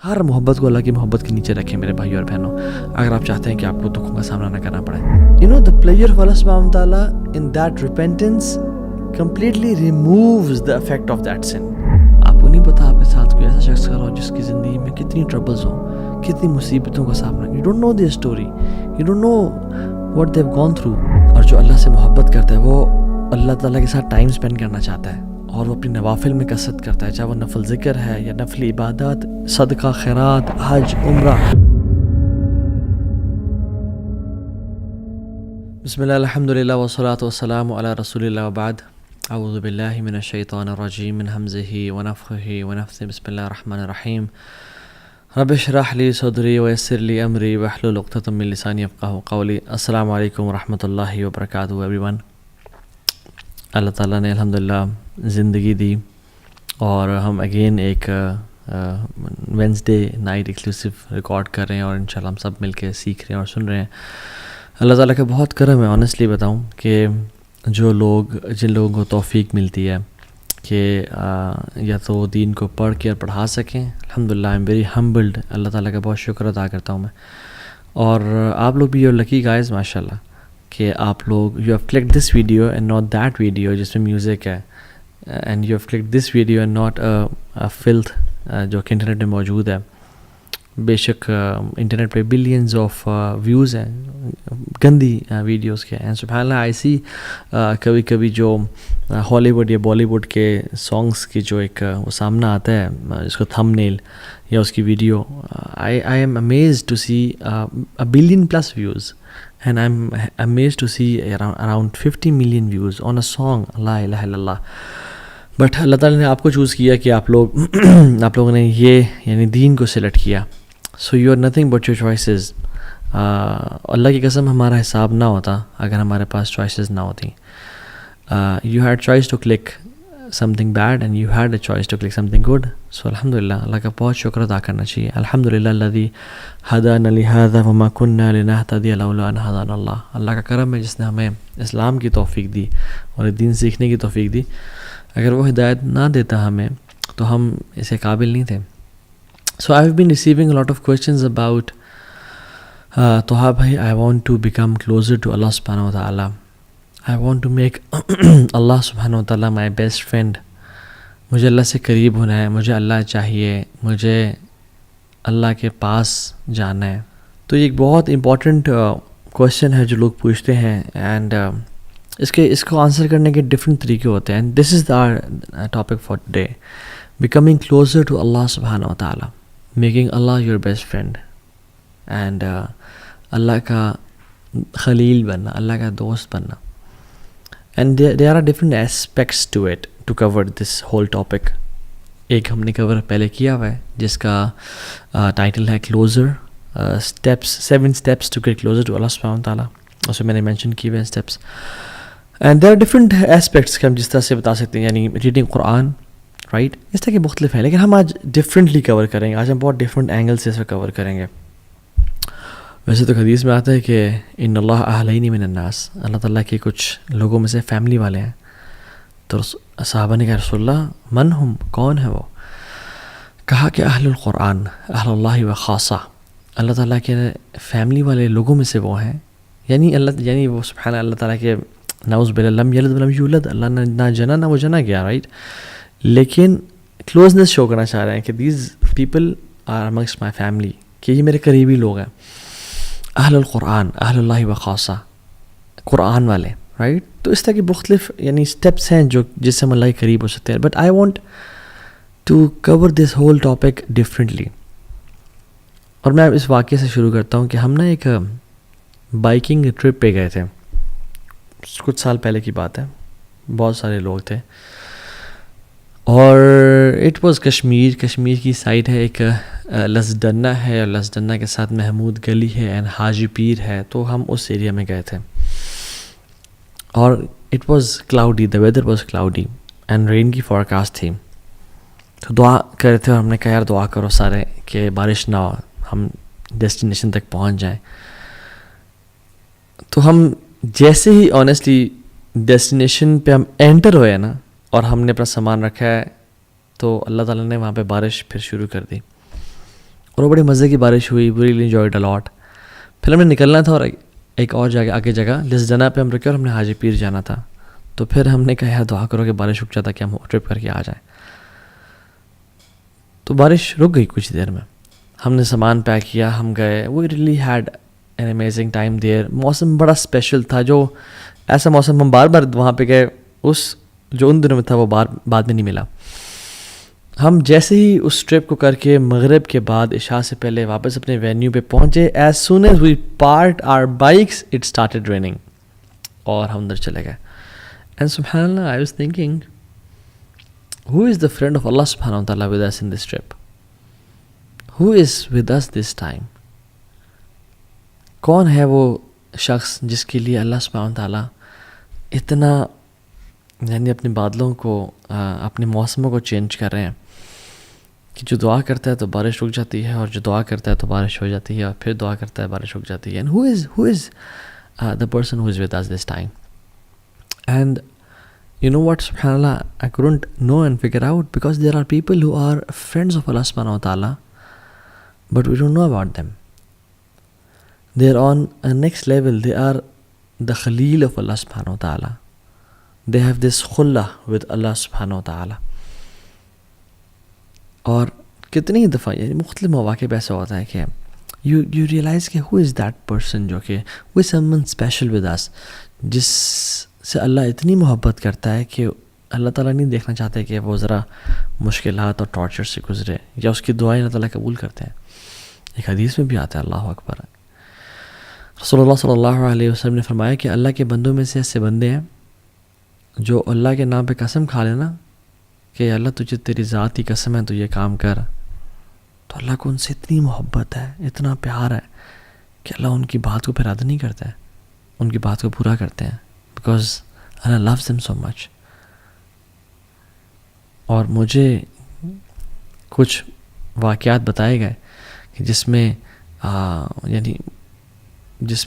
ہر محبت کو اللہ کی محبت کے نیچے رکھیں میرے بھائی اور بہنوں، اگر آپ چاہتے ہیں کہ آپ کو دکھوں کا سامنا نہ کرنا پڑے. the pleasure of Allah subhanahu wa ta'ala in that repentance completely removes the effect of that sin. آپ کو نہیں پتا آپ کے ساتھ کوئی ایسا شخص کر رہا ہو جس کی زندگی میں کتنی ٹربلز ہوں، کتنی مصیبتوں کا سامنا. You don't know their story, you don't know what they've gone through. اور جو اللہ سے محبت کرتا ہے وہ اللہ تعالیٰ کے ساتھ ٹائم اسپینڈ کرنا چاہتا ہے اور وہ اپنی نوافل میں کثرت کرتا ہے، چاہے وہ نفل ذکر ہے یا نفل عبادات، صدقہ، خیرات، حج، عمرہ. بسم اللہ الحمدللہ والصلاة والسلام علی رسول اللہ وبعد. اعوذ باللہ من الشیطان الرجیم من حمزہ ونفخہ ونفثہ. بسم اللہ الرحمن الرحیم. رب اشرح لی صدری ویسر لی امری واحلل عقدۃ من لسانی یفقہوا قولی. السلام علیکم ورحمۃ اللہ وبرکاتہ ایوری ون. اللہ تعالیٰ نے الحمدللہ زندگی دی اور ہم اگین ایک وینسڈے نائٹ ایکسکلوسیو ریکارڈ کر رہے ہیں اور انشاءاللہ ہم سب مل کے سیکھ رہے ہیں اور سن رہے ہیں. اللہ تعالیٰ کا بہت کرم ہے. آنیسٹلی بتاؤں کہ جن لوگوں کو توفیق ملتی ہے کہ یا تو دین کو پڑھ کے اور پڑھا سکیں، الحمدللہ آئی ایم ویری ہمبلڈ. اللہ تعالیٰ کا بہت شکر ادا کرتا ہوں میں. اور آپ لوگ بھی یو لکی گائز ماشاءاللہ کہ آپ لوگ you have click this video and not that video جس میں میوزک ہے، and you have click this video and not filth جو کہ انٹرنیٹ میں موجود ہے. بے شک انٹرنیٹ پہ بلینز آف ویوز ہیں گندی ویڈیوز کے، اینڈ سبحان اللہ آئی سی کبھی کبھی جو ہالی ووڈ یا بالی ووڈ کے سانگس کی جو ایک وہ سامنا آتا ہے اس کو تھم نیل یا اس کی video, I am amazed to see a billion plus views and I'm amazed to see around 50 million views on a song لا الہ الا اللہ. بٹ اللہ تعالیٰ نے آپ کو چوز کیا کہ آپ لوگوں نے یہ یعنی دین کو سلیکٹ کیا. So you are nothing but your choices. Allah کی قسم ہمارا حساب نہ ہوتا اگر ہمارے پاس چوائسیز نہ ہوتی. You had choice to click something bad and you had a choice to click something good. So الحمدللہ اللہ کا بہت شکر ادا کرنا چاہیے. الحمدللہ الذی ہدانا لہذا وما کنا لنہتدی لولا ان ہدانا اللہ. اللہ کا کرم ہے جس نے ہمیں اسلام کی توفیق دی اور دین سیکھنے کی توفیق دی. اگر وہ ہدایت نہ دیتا ہمیں تو ہم اسے قابل نہیں تھے. So I have been receiving lot of questions about Toha بھائی I want to become closer to Allah سبحانہ و تعالیٰ. I want to make Allah سبحانہ و تعالیٰ مائی بیسٹ فرینڈ. مجھے اللہ سے قریب ہونا ہے، مجھے اللہ چاہیے، مجھے اللہ کے پاس جانا ہے. تو یہ ایک بہت امپورٹنٹ کویشچن ہے جو لوگ پوچھتے ہیں، اینڈ اس کو آنسر کرنے کے ڈفرینٹ طریقے ہوتے ہیں. And this is the topic for today, becoming closer to Allah سبحانہ و تعالیٰ، making Allah your best friend, and Allah کا خلیل بننا، اللہ کا دوست بننا. And there are different aspects to it to cover this whole topic. ایک ہم نے کور پہلے کیا ہوا ہے جس کا ٹائٹل ہے closer steps, 7 steps to get closer to Allah سبحانہ و تعالیٰ. اس میں میں نے مینشن کیے ہوئے steps. And there are different aspects کہ ہم جس طرح سے بتا سکتے ہیں، یعنی ریڈنگ قرآن، رائٹ، اس طرح کے مختلف ہیں، لیکن ہم آج ڈفرینٹلی کور کریں گے. آج ہم بہت ڈفرینٹ اینگل سے اس کو کور کریں گے. ویسے تو حدیث میں آتا ہے کہ ان اللہ اہلین من الناس، اللہ تعالیٰ کے کچھ لوگوں میں سے فیملی والے ہیں. تو صحابہ نے کہا رسول اللہ من ہم، کون ہے وہ؟ کہا کہ اہل القرآن، اہل اللہ و خاصہ، اللہ تعالیٰ کے فیملی والے لوگوں میں سے وہ ہیں. یعنی وہ سبحان اللہ تعالیٰ کے نعوذ باللہ لم یلد ولم یولد، اللہ نے نہ جنا نہ وہ جنا گیا، رائٹ، لیکن کلوزنس شو کرنا چاہ رہے ہیں کہ these people are amongst my family, کہ یہ میرے قریبی لوگ ہیں. اہل القرآن، اہل اللہ و خاصہ، قرآن والے، رائٹ. تو اس طرح کی مختلف یعنی اسٹیپس ہیں جس سے ہم اللہ کے قریب ہو سکتے ہیں. But I want to cover this whole topic differently. اور میں اس واقعے سے شروع کرتا ہوں کہ ہم نا ایک بائکنگ ٹرپ پہ گئے تھے، کچھ سال پہلے کی بات ہے. بہت سارے لوگ تھے اور اٹ واز کشمیر کی سائڈ ہے. ایک لسڈنہ ہے اور لسڈنہ کے ساتھ محمود گلی ہے اینڈ حاجی پیر ہے. تو ہم اس ایریا میں گئے تھے اور it was cloudy, the weather was cloudy and rain کی فورکاسٹ تھی. تو دعا کر رہے تھے اور ہم نے کہا یار دعا کرو سارے کہ بارش نہ ہو، ہم ڈیسٹینیشن تک پہنچ جائیں. تو ہم جیسے ہی آنیسٹلی ڈیسٹینیشن پہ ہم انٹر ہوئے نا اور ہم نے اپنا سامان رکھا ہے تو اللہ تعالیٰ نے وہاں پہ بارش پھر شروع کر دی. اور وہ بڑی مزے کی بارش ہوئی, وی ریلی انجوائڈ اے لاٹ. پھر ہم نے نکلنا تھا اور ایک اور جگہ آگے جگہ جس جگہ پہ ہم رکے اور ہم نے حاجی پیر جانا تھا. تو پھر ہم نے کہا یار دعا کرو کہ بارش رک جاتا کہ ہم ٹرپ کر کے آ جائیں. تو بارش رک گئی کچھ دیر میں, ہم نے سامان پیک کیا, ہم گئے. We really had an amazing time there. موسم بڑا اسپیشل تھا, جو ایسا موسم ہم بار بار وہاں پہ گئے, اس جو ان دنوں میں تھا وہ بعد میں نہیں ملا. ہم جیسے ہی اس ٹرپ کو کر کے مغرب کے بعد عشاء سے پہلے واپس اپنے وینیو پہ پہنچے, as soon as we parked our bikes it started raining, اور ہم اندر چلے گئے. اینڈ سبحان اللہ, I was thinking who is the friend of Allah subhanahu wa ta'ala with us in this trip? Who is with us this time? کون ہے وہ شخص جس کے لیے اللہ سبحانہ wa ta'ala اتنا یعنی اپنے بادلوں کو اپنے موسموں کو چینج کر رہے ہیں کہ جو دعا کرتا ہے تو بارش رک جاتی ہے, اور جو دعا کرتا ہے تو بارش ہو جاتی ہے, اور پھر دعا کرتا ہے بارش رک جاتی ہے. And who is the person who is with us this time? And you know what, subhanallah, I couldn't know and figure out, because there are people who are friends of Allah subhanahu wa ta'ala, but we don't know about them. They're on a next level. They are the Khalil of Allah subhanahu wa ta'ala. They have this khullah with Allah subhanahu wa ta'ala. اور کتنی دفعہ یعنی مختلف مواقع پہ ایسا ہوتا ہے کہ you realize کہ who is that person جو کہ who is someone special with us, جس سے اللہ اتنی محبت کرتا ہے کہ اللہ تعالیٰ نہیں دیکھنا چاہتے کہ وہ ذرا مشکلات اور ٹارچر سے گزرے, یا اس کی دعائیں اللہ تعالیٰ قبول کرتے ہیں. ایک حدیث میں بھی آتا ہے, اللہ اکبر, رسول اللہ صلی اللہ علیہ وسلم نے فرمایا کہ اللہ کے بندوں میں سے ایسے بندے ہیں جو اللہ کے نام پہ قسم کھا لینا کہ اللہ تجھے تیری ذات کی قسم ہے تو یہ کام کر, تو اللہ کو ان سے اتنی محبت ہے, اتنا پیار ہے کہ اللہ ان کی بات کو پھر رد نہیں کرتا ہے, ان کی بات کو پورا کرتے ہیں, because Allah loves them so much. اور مجھے کچھ واقعات بتائے گئے کہ جس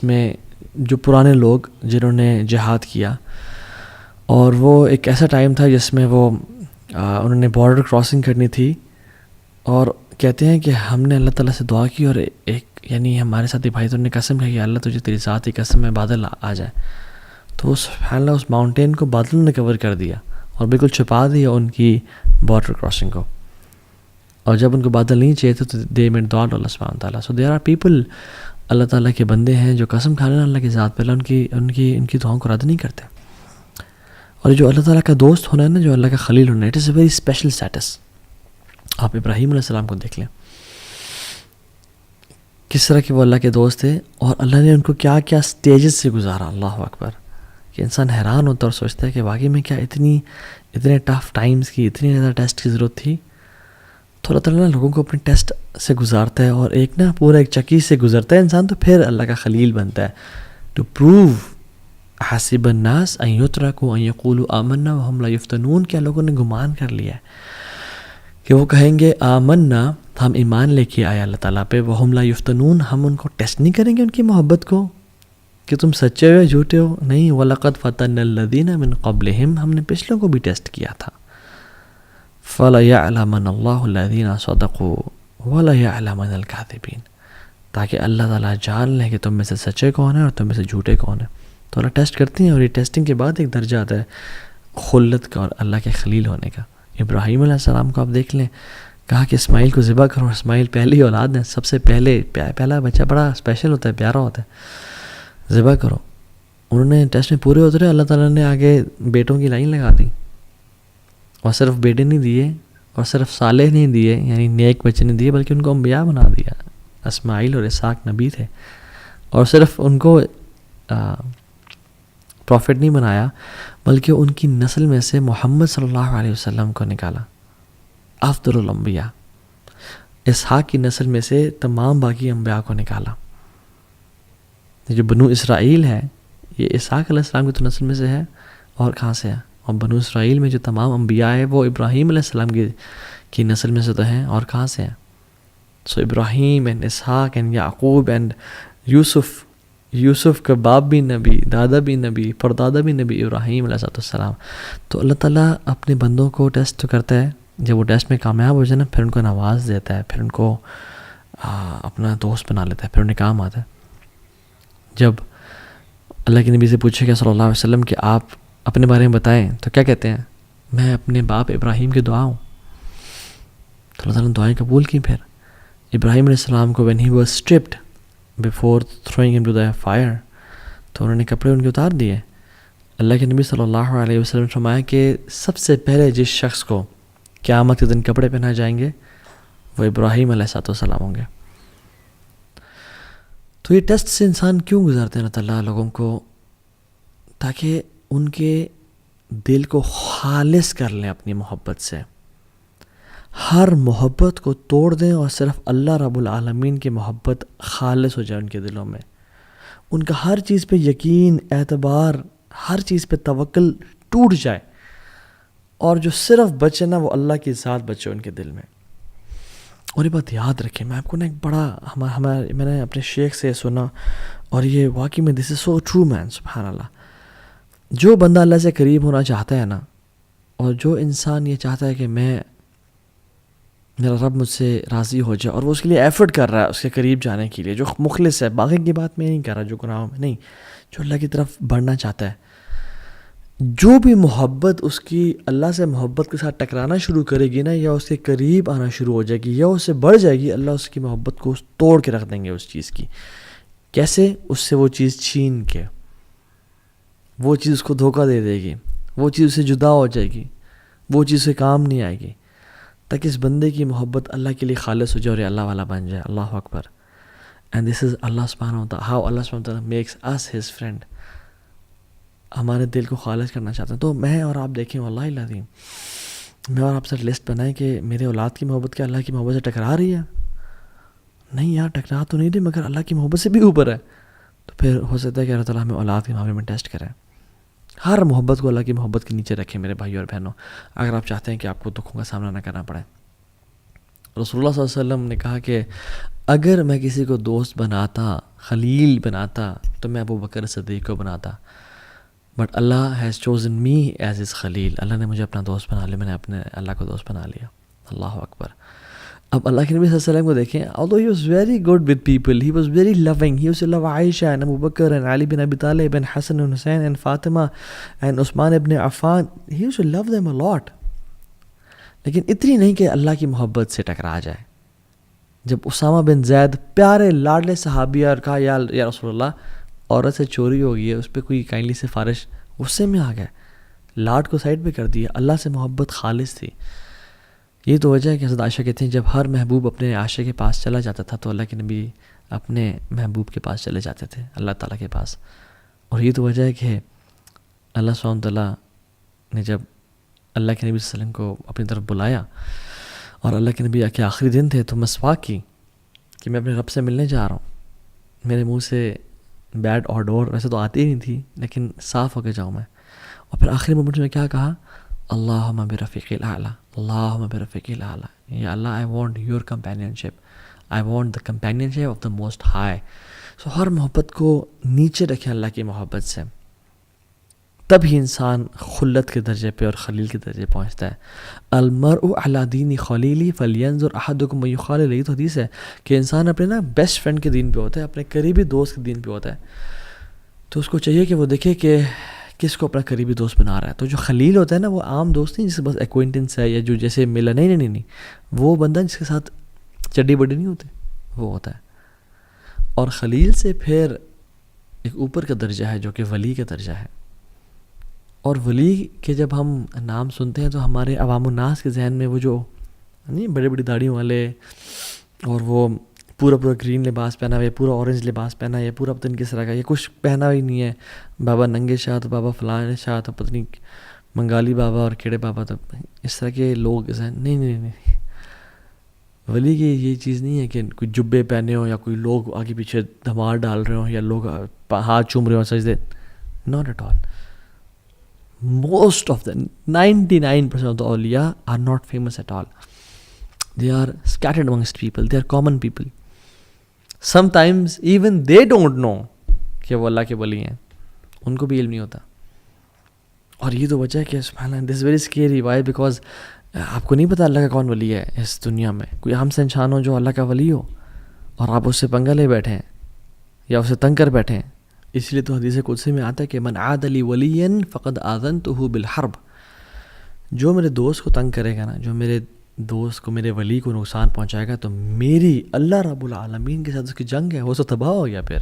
میں جو پرانے لوگ جنہوں نے جہاد کیا, اور وہ ایک ایسا ٹائم تھا جس میں وہ انہوں نے بارڈر کراسنگ کرنی تھی, اور کہتے ہیں کہ ہم نے اللہ تعالیٰ سے دعا کی, اور ایک یعنی ہمارے ساتھی بھائی تو نے قسم ہے کہ اللہ تجھے تیری ذات کی قسم میں بادل آ جائے, تو سبحان اللہ اس ماؤنٹین کو بادلوں نے کور کر دیا اور بالکل چھپا دیا ان کی بارڈر کراسنگ کو. اور جب ان کو بادل نہیں چاہیے تھے تو دے میڈ دعا اللہ سبحانہ وتعالیٰ. سو دیر آر پیپل, اللہ تعالیٰ کے بندے ہیں جو قسم کھا لینا اللہ کی ذات پہ, ان کی دعاؤں کو رد نہیں کرتے. اور جو اللہ تعالیٰ کا دوست ہونا ہے نا, جو اللہ کا خلیل ہونا ہے, it is a very special status. آپ ابراہیم علیہ السلام کو دیکھ لیں, کس طرح کہ وہ اللہ کے دوست تھے, اور اللہ نے ان کو کیا کیا اسٹیجز سے گزارا. اللہ اکبر, کہ انسان حیران ہوتا اور سوچتا ہے کہ واقعی میں کیا اتنے ٹف ٹائمز کی, اتنی زیادہ ٹیسٹ کی ضرورت تھی. تو اللہ تعالیٰ لوگوں کو اپنے ٹیسٹ سے گزارتا ہے, اور ایک نا پورا ایک چکی سے گزرتا ہے انسان, تو پھر اللہ کا خلیل بنتا ہے. ٹو پروو حسب الناس ان یترکوا ان یقولوا آمنا وہم لا یفتنون, کیا لوگوں نے گمان کر لیا ہے کہ وہ کہیں گے آمنا, ہم ایمان لے کے آئے اللہ تعالیٰ پہ, وہم لا یفتنون, ہم ان کو ٹیسٹ نہیں کریں گے ان کی محبت کو کہ تم سچے ہو یا جھوٹے ہو. نہیں, وَلَقَدْ فَتَنَّ الَّذِينَ مِن قَبْلِهِمْ, ہم نے پچھلوں کو بھی ٹیسٹ کیا تھا. فَلَيَعْلَمَنَ اللَّهُ الَّذِينَ صَدَقُوا وَلَيَعْلَمَنَ الْكَاذِبِينَ, تاکہ اللہ تعالیٰ جان لے کہ تم میں سے سچے کون ہیں اور تم میں سے جھوٹے کون ہیں. تو اللہ ٹیسٹ کرتے ہیں, اور یہ ٹیسٹنگ کے بعد ایک درجہ آتا ہے خلت کا اور اللہ کے خلیل ہونے کا. ابراہیم علیہ السلام کو آپ دیکھ لیں, کہا کہ اسماعیل کو ذبح کرو. اسماعیل پہلی اولاد ہے, سب سے پہلا بچہ بڑا اسپیشل ہوتا ہے, پیارا ہوتا ہے, ذبح کرو. انہوں نے ٹیسٹ میں پورے اترے, اللہ تعالیٰ نے آگے بیٹوں کی لائن لگا دی, اور صرف بیٹے نہیں دیے, اور صرف صالح نہیں دیے یعنی نیک بچے نہیں دیے, بلکہ ان کو انبیاء بنا دیا. اسماعیل اور اسحاق نبی تھے, اور صرف ان کو پروفٹ نہیں بنایا, بلکہ ان کی نسل میں سے محمد صلی اللہ علیہ وسلم کو نکالا, افضل الانبیاء. اسحاق کی نسل میں سے تمام باقی انبیاء کو نکالا. جو بنو اسرائیل ہے یہ اسحاق علیہ السلام کی تو نسل میں سے ہے, اور کہاں سے ہے, اور بنو اسرائیل میں جو تمام انبیاء ہے وہ ابراہیم علیہ السلام کی نسل میں سے تو ہیں, اور کہاں سے ہیں. So Ibrahim and Ishaq and Yaqub and Yusuf کا باپ بھی نبی, دادا بھی نبی, پردادا بھی نبی, ابراہیم علیہ السلام. تو اللہ تعالیٰ اپنے بندوں کو ٹیسٹ کرتا ہے, جب وہ ٹیسٹ میں کامیاب ہو جائے نا, پھر ان کو نواز دیتا ہے, پھر ان کو اپنا دوست بنا لیتا ہے، پھر انہیں کام آتا ہے. جب اللہ کے نبی سے پوچھے گیا صلی اللہ علیہ وسلم کہ آپ اپنے بارے میں بتائیں، تو کیا کہتے ہیں؟ میں اپنے باپ ابراہیم کی دعا ہوں. تو اللہ تعالیٰ نے دعائیں قبول کی. پھر ابراہیم علیہ السلام کو when he was stripped before throwing him to the fire، تو انہوں نے کپڑے ان کے اتار دیے. اللہ کے نبی صلی اللہ علیہ وسلم نے فرمایا کہ سب سے پہلے جس شخص کو قیامت کے دن کپڑے پہنائے جائیں گے وہ ابراہیم علیہ السلام ہوں گے. تو یہ ٹیسٹ سے انسان کیوں گزارتے ہیں اللہ تعالیٰ لوگوں کو؟ تاکہ ان کے دل کو خالص کر لیں اپنی محبت سے، ہر محبت کو توڑ دیں اور صرف اللہ رب العالمین کی محبت خالص ہو جائے ان کے دلوں میں. ان کا ہر چیز پہ یقین، اعتبار، ہر چیز پہ توکل ٹوٹ جائے، اور جو صرف بچے نا وہ اللہ کی ذات بچے ان کے دل میں. اور یہ بات یاد رکھیں، میں آپ کو نا ایک بڑا میں نے اپنے شیخ سے سنا، اور یہ واقعی میں دس از سو ٹرو مین، سبحان اللہ. جو بندہ اللہ سے قریب ہونا چاہتا ہے نا، اور جو انسان یہ چاہتا ہے کہ میرا رب مجھ سے راضی ہو جائے، اور وہ اس کے لیے ایفرٹ کر رہا ہے اس کے قریب جانے کے لیے، جو مخلص ہے، باقی کی بات میں نہیں کر رہا جو گناہوں میں نہیں، جو اللہ کی طرف بڑھنا چاہتا ہے، جو بھی محبت اس کی اللہ سے محبت کے ساتھ ٹکرانا شروع کرے گی نا، یا اس کے قریب آنا شروع ہو جائے گی یا اس سے بڑھ جائے گی، اللہ اس کی محبت کو توڑ کے رکھ دیں گے اس چیز کی. کیسے؟ اس سے وہ چیز چھین کے، وہ چیز اس کو دھوکہ دے دے گی، وہ چیز اس سے جدا ہو جائے گی، وہ چیز سے کام نہیں آئے گی، تاکہ اس بندے کی محبت اللہ کے لیے خالص ہو جائے اور یہ اللہ والا بن جائے. اللہ اکبر. اینڈ دس از اللہ سبحانہ وتعالی، ہاؤ اللہ سبحانہ وتعالی میکس اس ہز فرینڈ. ہمارے دل کو خالص کرنا چاہتے ہیں. تو میں اور آپ دیکھیں، واللہ العظیم میں اور آپ سے لسٹ بنائیں کہ میرے اولاد کی محبت کیا اللہ کی محبت سے ٹکرا رہی ہے؟ نہیں یار، ٹکرا تو نہیں رہی، مگر اللہ کی محبت سے بھی اوپر ہے. تو پھر ہو سکتا ہے کہ اللہ تعالیٰ ہمیں اولاد کے معاملے میں ٹیسٹ کرے. ہر محبت کو اللہ کی محبت کے نیچے رکھیں میرے بھائی اور بہنوں، اگر آپ چاہتے ہیں کہ آپ کو دکھوں کا سامنا نہ کرنا پڑے. رسول اللہ صلی اللہ علیہ وسلم نے کہا کہ اگر میں کسی کو دوست بناتا، خلیل بناتا، تو میں ابو بکر صدیق کو بناتا، but Allah has chosen me as his خلیل. اللہ نے مجھے اپنا دوست بنا لیا، میں نے اپنے اللہ کو دوست بنا لیا. اللہ اکبر. اب اللہ کے نبی صلی اللہ علیہ وسلم کو دیکھیں، although he was very good with people, he was very loving, he used to love Aisha and Abu Bakr and Ali bin Abi Talib and Hassan and Hussein and Fatima and Usman ibn Affan. He used to love them a lot. لیکن اتنی نہیں کہ اللہ کی محبت سے ٹکرا جائے. جب اسامہ بن زید پیارے لاڈلے صحابی اور کہا یا رسول اللہ عورت سے چوری ہو گئی ہے، اس پہ کوئی کائنڈلی سفارش، غصے میں آ گئے، لاڈ کو سائڈ پہ کر دیا. اللہ سے محبت خالص تھی. یہ تو وجہ ہے کہ حضرت عائشہ کہتے ہیں جب ہر محبوب اپنے عاشق کے پاس چلا جاتا تھا تو اللہ کے نبی اپنے محبوب کے پاس چلے جاتے تھے، اللہ تعالیٰ کے پاس. اور یہ تو وجہ ہے کہ اللہ سبحانہ تعالیٰ نے جب اللہ کے نبی صلی اللہ علیہ وسلم کو اپنی طرف بلایا اور اللہ کے نبی کے آخری دن تھے، تو مسواک کی کہ میں اپنے رب سے ملنے جا رہا ہوں، میرے منہ سے بیڈ اور ڈور ویسے تو آتی ہی نہیں تھی، لیکن صاف ہو کے جاؤں میں. اور پھر آخری مومنٹ میں کیا کہا؟ اللہم برفیق الاعلیٰ، اللہم برفیق الاعلیٰ، یا Allah I want your companionship, I want the companionship of the most high. So ہر محبت کو نیچے رکھیں اللہ کی محبت سے، تب ہی انسان خلت کے درجے پہ اور خلیل کے درجے پہنچتا ہے. المرء علی دین خلیلی فلینظر احدکم من یخالل. یہ تو حدیث ہے کہ انسان اپنے نا بیسٹ فرینڈ کے دین پہ ہوتا ہے، اپنے قریبی دوست کے دین پہ ہوتا ہے. تو اس کو چاہیے کہ وہ دیکھے کہ کس کو اپنا قریبی دوست بنا رہا ہے. تو جو خلیل ہوتا ہے نا، وہ عام دوست نہیں جس کے بس ایکوینٹنس ہے یا جو جیسے ملا، نہیں، وہ بندہ جس کے ساتھ چڈی بڈی نہیں ہوتے، وہ ہوتا ہے. اور خلیل سے پھر ایک اوپر کا درجہ ہے جو کہ ولی کا درجہ ہے. اور ولی کے جب ہم نام سنتے ہیں تو ہمارے عوام الناس کے ذہن میں وہ جو نہیں بڑی بڑی داڑھیوں والے، اور وہ پورا گرین لباس پہنا ہوا ہے، پورا اورنج لباس پہنا ہے، یہ پورا پتہ نہیں کس طرح کا، یہ کچھ پہنا ہی نہیں ہے، بابا ننگے شاہ تو بابا فلاں شاہ تو پتہ نہیں منگالی بابا اور کیڑے بابا، تو اس طرح کے لوگ نہیں. ولی کی یہ چیز نہیں ہے کہ کوئی جبے پہنے ہوں یا کوئی لوگ آگے پیچھے دھمار ڈال رہے ہوں یا لوگ ہاتھ چوم رہے ہوں سجدے. Not at all. Most of the 99% of the awliya are not famous at all. They are scattered amongst people. They are common people. Sometimes even they don't know کہ وہ اللہ کے ولی ہیں، ان کو بھی علم نہیں ہوتا. اور یہ تو وجہ ہے کہ سبحان اللہ، this is very scary. Why? Because آپ کو نہیں پتا اللہ کا کون ولی ہے اس دنیا میں. کوئی عام سے انسان ہو جو اللہ کا ولی ہو، اور آپ اس سے پنگا لے بیٹھے ہیں یا اسے تنگ کر بیٹھے ہیں. اس لیے تو حدیث قدسی میں آتا ہے کہ من عاد لی ولیا فقد آذنتہ بالحرب. جو میرے دوست کو تنگ کرے گا نا، جو میرے دوست کو، میرے ولی کو نقصان پہنچائے گا، تو میری اللہ رب العالمین کے ساتھ اس کی جنگ ہے، وہ تو تباہ ہو گیا. پھر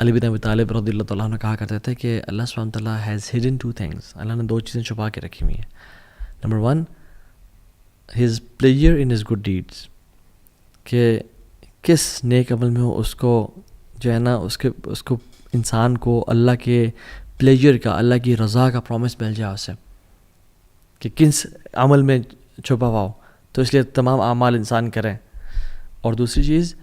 علی بن ابی طالب رضی اللہ تعالیٰ عنہ کہا کرتے تھے کہ اللہ سبحانہ تعالیٰ has hidden two things. Allah نے دو چیزیں چھپا کے رکھی ہوئی ہیں. Number 1 his pleasure in his good deeds, کہ کس نیک عمل میں ہو اس کو جو ہے نا اس کو انسان کو اللہ کے پلیجر کا، اللہ کی رضا کا پرومس مل جائے اسے، کہ کس عمل میں چھپا ہوا ہو. تو اس لیے تمام اعمال انسان کریں. اور دوسری چیز،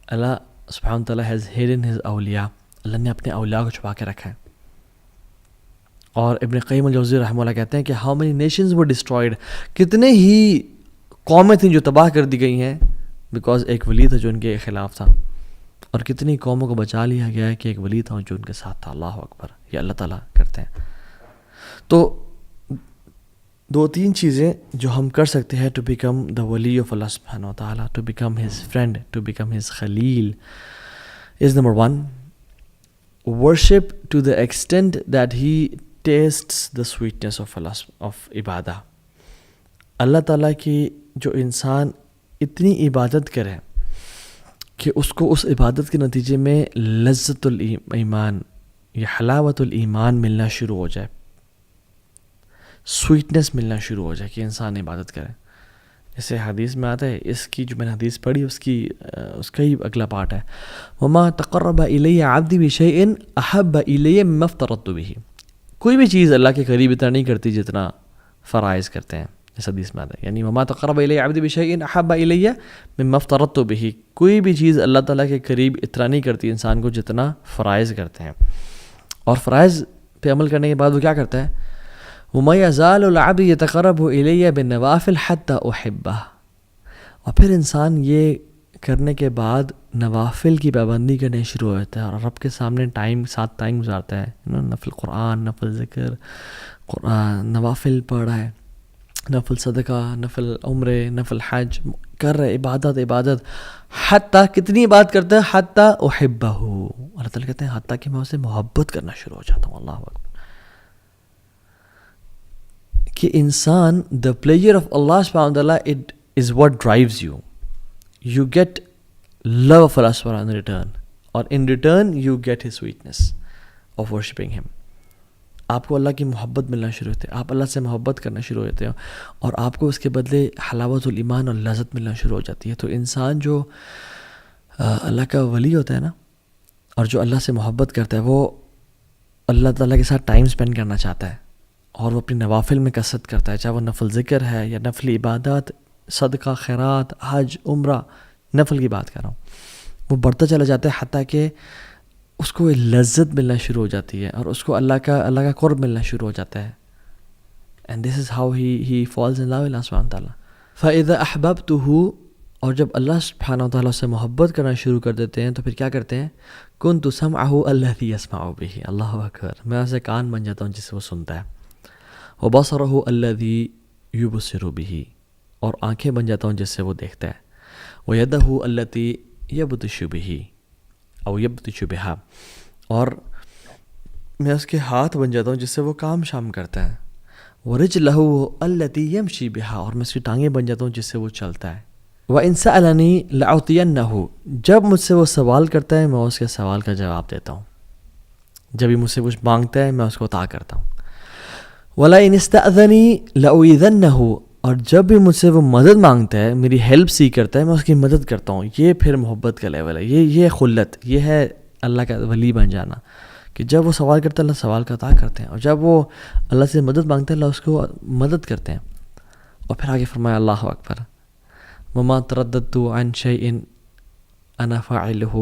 اللہ سبحانہ تعالیٰ ہیز ہیڈن ہز اولیاء، اللہ نے اپنے اولیاء کو چھپا کے رکھا ہے. اور ابن قیم الجوزی رحمہ اللہ کہتے ہیں کہ how many nations were destroyed, کتنے ہی قومیں تھیں جو تباہ کر دی گئی ہیں بیکاز ایک ولی تھا جو ان کے خلاف تھا، اور کتنی قوموں کو بچا لیا گیا ہے کہ ایک ولی تھا جو ان کے ساتھ تھا. اللہ اکبر. یہ اللہ تعالیٰ کرتے ہیں. تو 2-3 چیزیں جو ہم کر سکتے ہیں ٹو بیکم دا ولی آف اللہ سبحانہ و تعالیٰ، to become his friend, to become his خلیل، is number 1 worship to the extent that he tastes the sweetness of ibadah. Allah تعالیٰ کی جو انسان اتنی عبادت کرے کہ اس کو اس عبادت کے نتیجے میں لذت الایمان یا حلاوت الایمان ملنا شروع ہو جائے، سویٹنس ملنا شروع ہو جائے کہ انسان عبادت کرے. جیسے حدیث میں آتا ہے، اس کی جو میں نے حدیث پڑھی اس کا ہی اگلا پارٹ ہے، وما تقرب الی عبدی بشیء احب الی مما افترضت به. کوئی بھی چیز اللہ کے قریب اتنا نہیں کرتی جتنا فرائض کرتے ہیں. اس حدیث میں آتا ہے، یعنی وما تقرب الی عبدی بشیء احب الی مما افترضت به، کوئی بھی چیز اللہ تعالیٰ کے قریب اتنا نہیں کرتی انسان کو جتنا فرائض کرتے ہیں. اور فرائض پہ عمل کرنے کے بعد وہ کیا کرتا ہے، وَمَا يَزَالُ الْعَبْدُ يَتَقَرَّبُ إِلَيَّ بِالنَّوَافِلِ حَتَّى أُحِبَّهُ. اور پھر انسان یہ کرنے کے بعد نوافل کی پابندی کرنے شروع ہو جاتا ہے اور رب کے سامنے ساتھ ٹائم گزارتا ہے. نفل قرآن، نفل ذکر، قرآن، نوافل پڑھ رہا ہے، نفل صدقہ، نفل عمرے، نفل حج کر رہے، عبادت. حتیٰ کتنی بات کرتا ہے، حتیٰ احبہ، اللہ تعالیٰ کہتے ہیں حتیٰ کہ میں اسے محبت کرنا شروع ہو جاتا ہوں. اللہ اکبر. کہ انسان دا پلیجر آف اللہ سبحانہ وتعالیٰ it is what drives you get love of Allah سبحانہ ان ریٹرن، اور in return you get his sweetness of worshipping him. آپ کو اللہ کی محبت ملنا شروع ہوتے ہیں، آپ اللہ سے محبت کرنا شروع ہوتے ہیں، اور آپ کو اس کے بدلے حلاوت الایمان اور لذت ملنا شروع ہو جاتی ہے. تو انسان جو اللہ کا ولی ہوتا ہے نا، اور جو اللہ سے محبت کرتا ہے، وہ اللہ تعالیٰ کے ساتھ ٹائم اسپینڈ کرنا چاہتا ہے، اور وہ اپنی نوافل میں کثرت کرتا ہے، چاہے وہ نفل ذکر ہے یا نفل عبادات، صدقہ، خیرات، حج، عمرہ، نفل کی بات کر رہا ہوں. وہ بڑھتا چلا جاتا ہے حتیٰ کہ اس کو لذت ملنا شروع ہو جاتی ہے اور اس کو اللہ کا قرب ملنا شروع ہو جاتا ہے. And this is how he falls in love Allah سبحانہ تعالیٰ. فَإِذَا أَحْبَبْتُهُ، اور جب اللہ سبحانہ تعالیٰ سے محبت کرنا شروع کر دیتے ہیں تو پھر کیا کرتے ہیں، كُنْتُ سَمْعَهُ الَّذِي يَسْمَعُ بِهِ، اللہ اکبر، میں اسے کان بن جاتا ہوں جس سے وہ سنتا ہے. وَبَصَرَهُ الَّذِي يُبْصِرُ بِهِ، اور آنکھیں بن جاتا ہوں جس سے وہ دیکھتا ہے. وَيَدَهُ الَّتِي يَبْطِشُ بِهِ او يَبْطِشُ بِهَا، اور میں اس کے ہاتھ بن جاتا ہوں جس سے وہ کام شام کرتا ہے. وَرِجْلَهُ الَّتِي يَمْشِي بِهَا، اور میں اس کی ٹانگیں بن جاتا ہوں جس سے وہ چلتا ہے. وَإِن سَأَلَنِي لَأُعْطِيَنَّهُ، جب مجھ سے وہ سوال کرتا ہے میں اس کے سوال کا جواب دیتا ہوں، جب یہ مجھ سے کچھ مانگتا ہے میں اس کو عطا کرتا ہوں. وَلَئِنِ اسْتَأْذَنِي لَأُؤِذَنَّهُ، اور جب بھی مجھ سے وہ مدد مانگتا ہے، میری ہیلپ سی کرتا ہے، میں اس کی مدد کرتا ہوں. یہ پھر محبت کا لیول ہے، یہ خلت، یہ ہے اللہ کا ولی بن جانا، کہ جب وہ سوال کرتا ہے اللہ سوال کا عطا کرتے ہیں، اور جب وہ اللہ سے مدد مانگتا ہے اللہ اس کو مدد کرتے ہیں. اور پھر آگے فرمایا اللہ اکبر، وَمَا تَرَدَّدتُ عَنْ شَيْءٍ أَنَا فَاعِلُهُ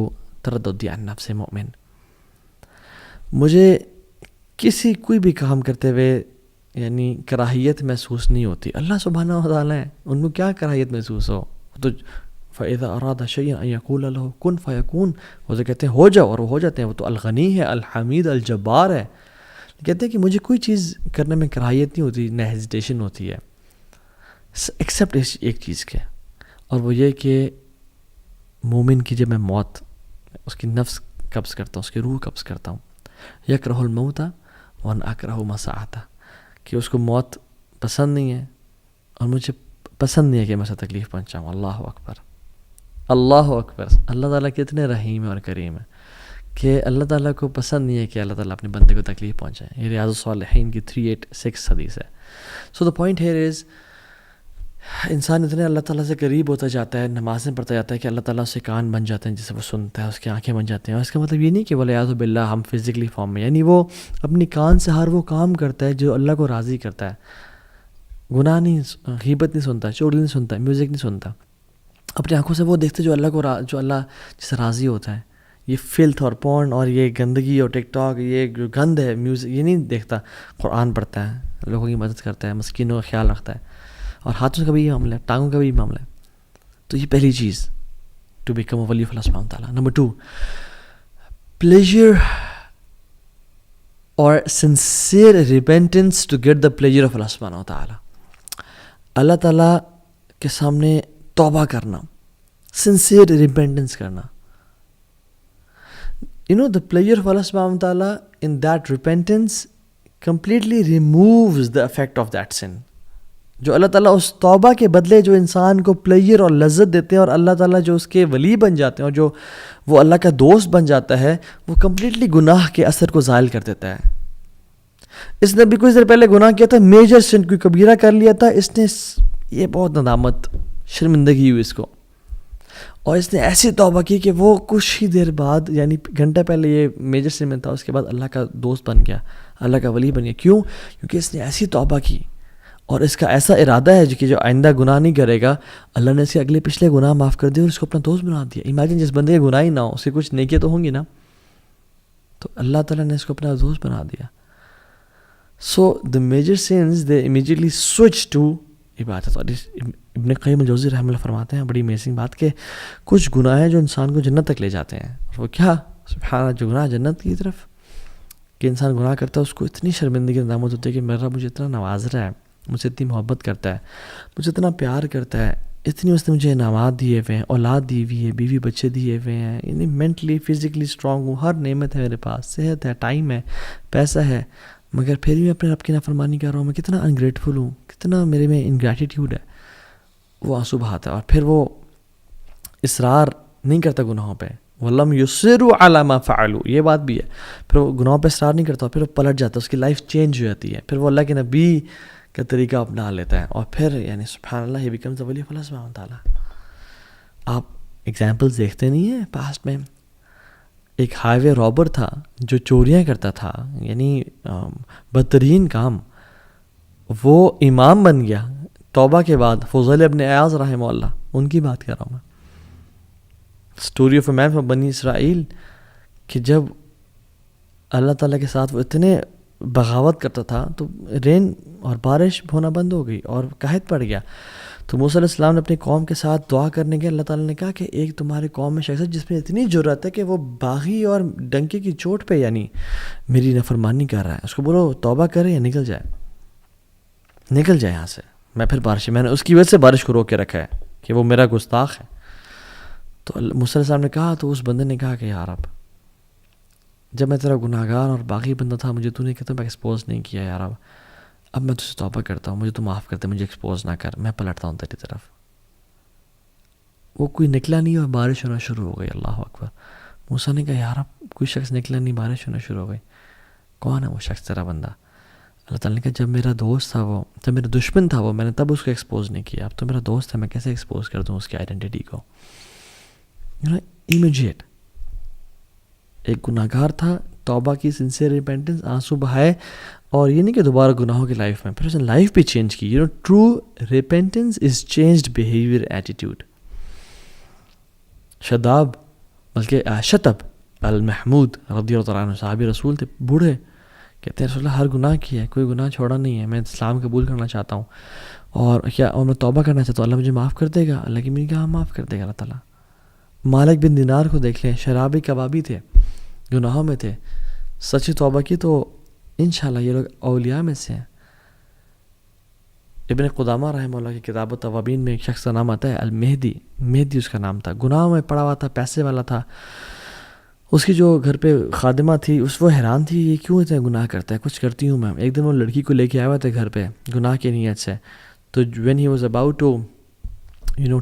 تَرَدُّدِي عَنْ نَفْسِ مُؤْمِنٍ. مجھے کوئی بھی کام کرتے ہوئے یعنی کراہیت محسوس نہیں ہوتی. اللہ سبحانہ و تعالیٰ ہے، ان کو کیا کراہیت محسوس ہو. تو فَإِذَا أَرَادَ شَيْئًا أَن يَقُولَ لَهُ كُن فَيَكُونُ، وہ تو کہتے ہیں ہو جاؤ اور وہ ہو جاتے ہیں. وہ تو الغنی ہے، الحمید، الجبار ہے. کہتے ہیں کہ مجھے کوئی چیز کرنے میں کراہیت نہیں ہوتی، نہ ہیزیٹیشن ہوتی ہے، ایکسیپٹ ایک چیز کے، اور وہ یہ کہ مومن کی جب میں موت، اس کی نفس قبض کرتا ہوں، اس کی روح قبض کرتا ہوں، یکرہ الموت وانا اکرہ مساعتہ، کہ اس کو موت پسند نہیں ہے اور مجھے پسند نہیں ہے کہ میں اسے تکلیف پہنچاؤں. اللہ اکبر، اللہ اکبر. اللہ تعالیٰ کتنے رحیم اور کریم ہے کہ اللہ تعالیٰ کو پسند نہیں ہے کہ اللہ تعالیٰ اپنے بندے کو تکلیف پہنچائے. یہ ریاض الصالحین کی 386 حدیث ہے. سو دا پوائنٹ ہیئر از، انسان اتنے اللہ تعالیٰ سے قریب ہوتا جاتا ہے، نمازیں پڑھتا جاتا ہے کہ اللہ تعالیٰ اس کے کان بن جاتے ہیں جسے وہ سنتا ہے، اس کی آنکھیں بن جاتی ہیں. اور اس کا مطلب یہ نہیں کہ ولیعوذ باللہ ہم فزیکلی فارم میں، یعنی وہ اپنی کان سے ہر وہ کام کرتا ہے جو اللہ کو راضی کرتا ہے. گناہ نہیں، غیبت نہیں سنتا، چغلی نہیں سنتا، میوزک نہیں سنتا. اپنی آنکھوں سے وہ دیکھتے جو اللہ کو جو اللہ جس سے راضی ہوتا ہے. یہ فلتھ اور پورن اور یہ گندگی اور ٹک ٹاک، یہ جو گند ہے میوزک، یہ نہیں دیکھتا. قرآن پڑھتا ہے، لوگوں کی مدد کرتا ہے، مسکینوں کا خیال رکھتا ہے، اور ہاتھوں کا بھی یہ معاملہ ہے، ٹانگوں کا بھی یہ معاملہ ہے. تو یہ پہلی چیز ٹو بیکم اے ولی آف اللہ سبحانہ وتعالیٰ. Number 2، pleasure or sincere repentance to get the pleasure of اللہ سبحانہ وتعالیٰ. اللہ تعالیٰ کے سامنے توبہ کرنا، sincere repentance کرنا. You know, the pleasure of Allah subhanahu wa ta'ala in that repentance completely removes the effect of that sin. جو اللہ تعالیٰ اس توبہ کے بدلے جو انسان کو پلیجر اور لذت دیتے ہیں، اور اللہ تعالیٰ جو اس کے ولی بن جاتے ہیں اور جو وہ اللہ کا دوست بن جاتا ہے، وہ کمپلیٹلی گناہ کے اثر کو زائل کر دیتا ہے. اس نے بھی کچھ دیر پہلے گناہ کیا تھا، میجر سن، کوئی کبیرہ کر لیا تھا، اس نے یہ بہت ندامت، شرمندگی ہوئی اس کو، اور اس نے ایسی توبہ کی کہ وہ کچھ ہی دیر بعد، یعنی گھنٹہ پہلے یہ میجر سن میں تھا، اس کے بعد اللہ کا دوست بن گیا، اللہ کا ولی بن گیا. کیوں؟ کیونکہ اس نے ایسی توبہ کی اور اس کا ایسا ارادہ ہے کہ جو آئندہ گناہ نہیں کرے گا. اللہ نے اس کے اگلے پچھلے گناہ معاف کر دیے اور اس کو اپنا دوست بنا دیا. امیجن جس بندے کے گناہ ہی نہ ہو، اس کے کچھ نیکیاں تو ہوں گی نا، تو اللہ تعالیٰ نے اس کو اپنا دوست بنا دیا. So the major sense they immediately switch to ibadat. اور ابن قیم الجوزی رحمہ اللہ فرماتے ہیں بڑی امیزنگ بات کہ کچھ گناہ ہیں جو انسان کو جنت تک لے جاتے ہیں. اور وہ کیا؟ سبحان اللہ، جو گناہ جنت کی طرف، کہ انسان گناہ کرتا ہے اس کو اتنی شرمندگی ندامت ہوتی ہے کہ میرا مجھے اتنا نواز رہا ہے، مجھ سے اتنی محبت کرتا ہے، مجھے اتنا پیار کرتا ہے، اتنی اس نے مجھے انعامات دیے ہوئے ہیں، اولاد دی ہوئی ہے، بیوی بچے دیے ہوئے ہیں، یعنی مینٹلی فزیکلی اسٹرانگ ہوں، ہر نعمت ہے میرے پاس، صحت ہے، ٹائم ہے، پیسہ ہے، مگر پھر بھی میں اپنے رب کی نافرمانی کر رہا ہوں. میں کتنا انگریٹفل ہوں، کتنا میرے میں انگریٹیٹیوڈ ہے. وہ آنسو بہاتا ہے اور پھر وہ اصرار نہیں کرتا گناہوں پہ. وَلَمْ يُصِرُّوا عَلَى مَا فَعَلُوا، یہ بات بھی ہے. پھر وہ گناہوں پہ اصرار نہیں کرتا، پھر وہ پلٹ جاتا ہے، اس کی لائف چینج ہو جاتی ہے. پھر وہ اللہ کے نبی کا طریقہ اپنا لیتا ہے، اور پھر یعنی سبحان اللہ، he becomes the wali of Allah سبحانہ وتعالیٰ. آپ ایگزامپلز دیکھتے نہیں ہیں پاسٹ میں. ایک ہائی وے رابر تھا جو چوریاں کرتا تھا، یعنی بدترین کام، وہ امام بن گیا توبہ کے بعد. فضیل ابن عیاض رحمہ اللہ، ان کی بات کر رہا ہوں میں. Story of a man from بنی اسرائیل، کہ جب اللہ تعالیٰ کے ساتھ وہ اتنے بغاوت کرتا تھا تو رین اور بارش ہونا بند ہو گئی اور قحط پڑ گیا. تو موسیٰ علیہ السلام نے اپنی قوم کے ساتھ دعا کرنے کے، اللہ تعالیٰ نے کہا کہ ایک تمہاری قوم میں شخص ہے جس میں اتنی جرأت ہے کہ وہ باغی اور ڈنکے کی چوٹ پہ یعنی میری نافرمانی کر رہا ہے، اس کو بولو توبہ کرے یا نکل جائے، نکل جائے یہاں سے. میں پھر بارش، میں نے اس کی وجہ سے بارش کو روک کے رکھا ہے کہ وہ میرا گستاخ ہے. تو موسیٰ علیہ السلام نے کہا، تو اس بندے نے کہا کہ یار جب میں تیرا گناہ گار اور باغی بندہ تھا، مجھے تو نے کہتا میں ایکسپوز نہیں کیا یار، اب میں تجھ سے توبہ کرتا ہوں، مجھے تو معاف کرتے، مجھے ایکسپوز نہ کر، میں پلٹتا ہوں تیری طرف. وہ کوئی نکلا نہیں اور بارش ہونا شروع ہو گئی. اللہ اکبر. موسیٰ نے کہا یار اب کوئی شخص نکلا نہیں، بارش ہونا شروع ہو گئی، کون ہے وہ شخص تیرا بندہ؟ اللہ تعالیٰ نے کہا جب میرا دوست تھا وہ، جب میرا دشمن تھا وہ، میں نے تب اس کو ایکسپوز نہیں کیا، اب تو میرا دوست ہے، میں کیسے ایکسپوز کر دوں اس کی آئیڈینٹی کو؟ امیجیٹ. ایک گناہ گار تھا، توبہ کی، سنسیئر ریپینٹنس، آنسو بہائے، اور یہ نہیں کہ دوبارہ گناہوں کی لائف میں، پھر اس نے لائف بھی چینج کی. ٹرو ریپینٹنس از چینجڈ بیہیویئر، ایٹیٹیوڈ. شتب المحمود رضی اللہ عنہ، صحابی رسول تھے، بوڑھے، کہتے ہیں رسول اللہ ہر گناہ کیا ہے، کوئی گناہ چھوڑا نہیں ہے، میں اسلام قبول کرنا چاہتا ہوں اور میں توبہ کرنا چاہتا ہوں، اللہ مجھے معاف کر دے گا؟ اللہ کی میں نے کہا معاف کر دے گا اللہ تعالیٰ. مالک بن دینار کو دیکھ لیں، شرابی کبابی تھے، گناہوں میں تھے، سچی توبہ کی تو انشاءاللہ یہ لوگ اولیاء میں سے ہیں. ابن قدامہ رحمہ اللہ کی کتاب التوابین میں ایک شخص کا نام آتا ہے المہدی، مہدی اس کا نام تھا، گناہوں میں پڑا ہوا تھا، پیسے والا تھا. اس کی جو گھر پہ خادمہ تھی وہ حیران تھی یہ کیوں اتنے گناہ کرتا ہے، کچھ کرتی ہوں میں. ایک دن وہ لڑکی کو لے کے آیا ہوا تھا گھر پہ گناہ کی نیت سے. تو when he was about to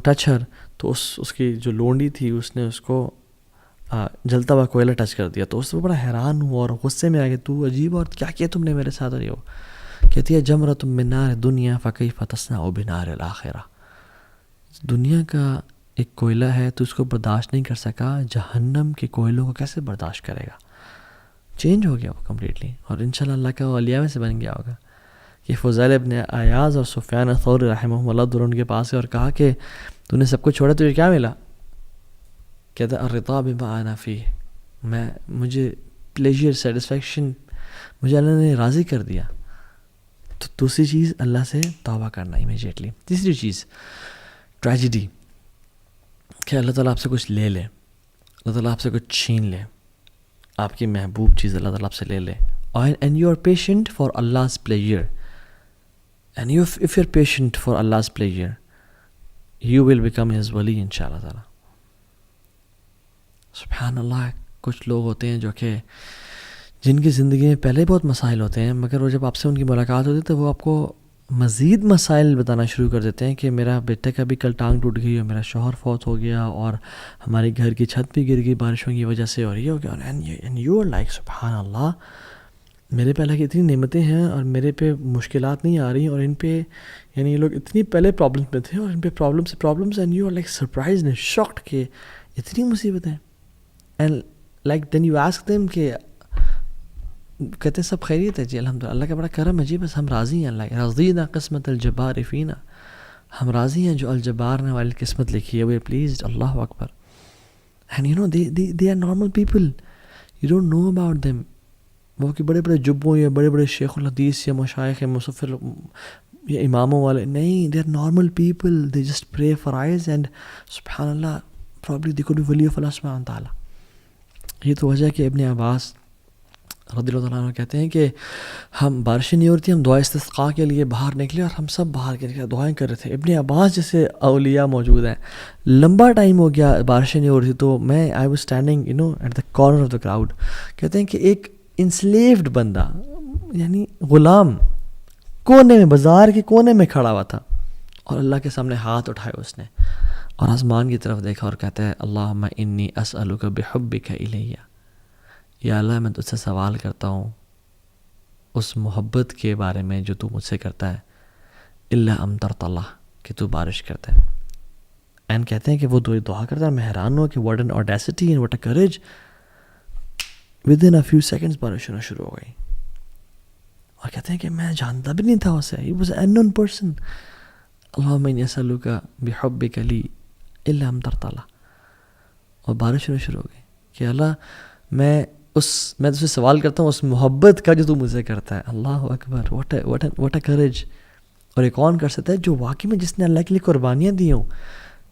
touch her, تو اس کی جو لونڈی تھی اس نے اس کو جلتا ہوا کوئلہ ٹچ کر دیا. تو اس کو بڑا حیران ہوا اور غصے میں آ گیا، تو عجیب اور کیا کیا تم نے میرے ساتھ. اور کہتی ہے جمرۃ من نار دنیا فکیف تصنع بنار الآخرہ. دنیا کا ایک کوئلہ ہے تو اس کو برداشت نہیں کر سکا، جہنم کے کوئلوں کو کیسے برداشت کرے گا. چینج ہو گیا وہ کمپلیٹلی، اور انشاءاللہ اللہ کا اولیاء میں سے بن گیا ہوگا. کہ فضیل ابن عیاض اور سفیان الثوری رحمہ اللہ دونوں ان کے پاس اور کہا کہ تو نے سب کچھ چھوڑا تجھے کیا ملا؟ کہتا الرضا بما انا فیہ، مجھے پلیجر سیٹسفیکشن مجھے اللہ نے راضی کر دیا. تو دوسری چیز اللہ سے توبہ کرنا امیجیٹلی. تیسری چیز ٹریجڈی، کہ اللہ تعالیٰ آپ سے کچھ لے لے، اللہ تعالیٰ آپ سے کچھ چھین لے، آپ کی محبوب چیز اللہ تعالیٰ آپ سے لے لے. And you are patient for Allah's pleasure. And if you're patient for Allah's pleasure, you will become His wali inshallah ta'ala. سبحان اللہ. کچھ لوگ ہوتے ہیں جو کہ جن کی زندگی میں پہلے بہت مسائل ہوتے ہیں، مگر وہ جب آپ سے ان کی ملاقات ہوتی ہے تو وہ آپ کو مزید مسائل بتانا شروع کر دیتے ہیں کہ میرا بیٹے کا بھی کل ٹانگ ٹوٹ گئی اور میرا شوہر فوت ہو گیا اور ہمارے گھر کی چھت بھی گر گئی بارشوں کی وجہ سے اور یہ ہو گیا. اینڈ یو آر لائک سبحان اللہ، میرے پہ اللہ کی اتنی نعمتیں ہیں اور میرے پہ مشکلات نہیں آ رہی، اور ان پہ یہ لوگ اتنی پہلے پرابلمس میں تھے اور ان پہ problems and you are like surprise and shocked کہ اتنی مصیبتیں. And like then you ask them کہ کہتے ہیں سب خیریت ہے جی الحمدللہ، اللہ کا بڑا کرم ہے جی، بس ہم راضی ہیں. اللہ رضینا قسمت الجبار فینا، ہم راضی ہیں جو الجبار نے والی قسمت لکھی ہے، وی آر پلیزڈ. اللہ اکبر. And they are normal people, you don't know about them. وہ کہ بڑے بڑے جبوں یا بڑے بڑے شیخ الحدیث یا مشائخ یا مصفر یا اماموں والے نہیں، they are normal people, they just pray for eyes and سبحان اللہ probably they could be wali of Allah سبحانہ تعالیٰ. یہ تو وجہ ہے کہ ابن عباس رضی اللہ تعالیٰ عنہ کہتے ہیں کہ ہم بارشیں نہیں ہو رہی تھی، ہم دعا استسقاء کے لیے باہر نکلے اور ہم سب باہر کے نکلے دعائیں کر رہے تھے. ابن عباس جیسے اولیاء موجود ہیں، لمبا ٹائم ہو گیا بارشیں نہیں ہو رہی تھی، تو میں I was standing at the corner of the crowd. کہتے ہیں کہ ایک انسلیوڈ بندہ یعنی غلام کونے میں، بازار کے کونے میں کھڑا ہوا تھا اور اللہ کے سامنے ہاتھ اٹھائے اس نے اور آسمان کی طرف دیکھا اور کہتا ہے اللہم انی اسألک بحبک الیہ، یا اللہ میں تجھ سے سوال کرتا ہوں اس محبت کے بارے میں جو تو مجھ سے کرتا ہے، الا امطرت اللہ، کہ تو بارش کرتا ہے. اینڈ کہتے ہیں کہ وہ دعا کرتا ہے، میں حیران ہوں کہ what an audacity and what a courage. Within a few seconds بارش ہونا شروع ہو گئی اور کہتے ہیں کہ میں جانتا بھی نہیں تھا اسے، he was an known person. اللہم انی اسألک بحبک لی الا امطرت اللہ، اور بارش ہونا شروع ہو گئی کہ اللہ میں تجھ سے سوال کرتا ہوں اس محبت کا جو تو مجھ سے کرتا ہے. اللہ اکبر. What a courage. اور یہ کون کر سکتا ہے؟ جو واقعی میں جس نے اللہ کے لیے قربانیاں دی ہوں،